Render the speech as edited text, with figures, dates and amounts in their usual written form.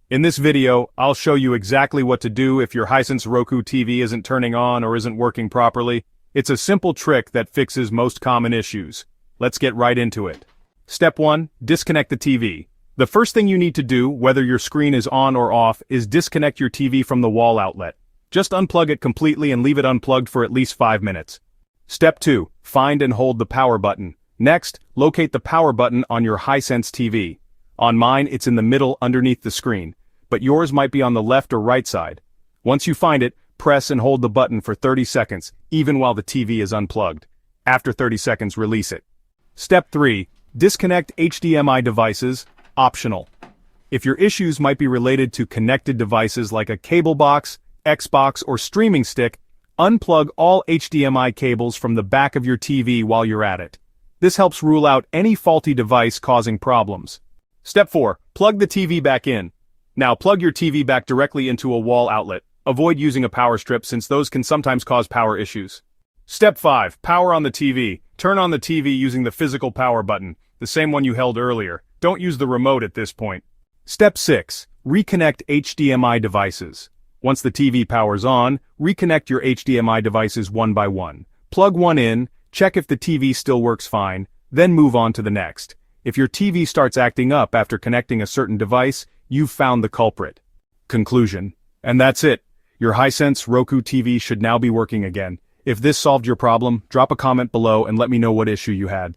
In this video, I'll show you exactly what to do if your Hisense ROKU TV isn't turning on or isn't working properly. It's a simple trick that fixes most common issues. Let's get right into it. Step 1. Disconnect the TV. The first thing you need to do, whether your screen is on or off, is disconnect your TV from the wall outlet. Just unplug it completely and leave it unplugged for at least 5 minutes. Step 2. Find and hold the power button. Next, locate the power button on your Hisense TV. On mine, it's in the middle underneath the screen, but yours might be on the left or right side. Once you find it, press and hold the button for 30 seconds, even while the TV is unplugged. After 30 seconds, release it. Step 3. Disconnect HDMI devices, optional. If your issues might be related to connected devices like a cable box, Xbox, or streaming stick, unplug all HDMI cables from the back of your TV while you're at it. This helps rule out any faulty device causing problems. Step 4. Plug the TV back in. Now plug your TV back directly into a wall outlet. Avoid using a power strip since those can sometimes cause power issues. Step 5. Power on the TV. Turn on the TV using the physical power button, the same one you held earlier. Don't use the remote at this point. Step 6. Reconnect HDMI devices. Once the TV powers on, reconnect your HDMI devices one by one. Plug one in, check if the TV still works fine, then move on to the next. If your TV starts acting up after connecting a certain device, you've found the culprit. Conclusion. And that's it. Your Hisense ROKU TV should now be working again. If this solved your problem, drop a comment below and let me know what issue you had.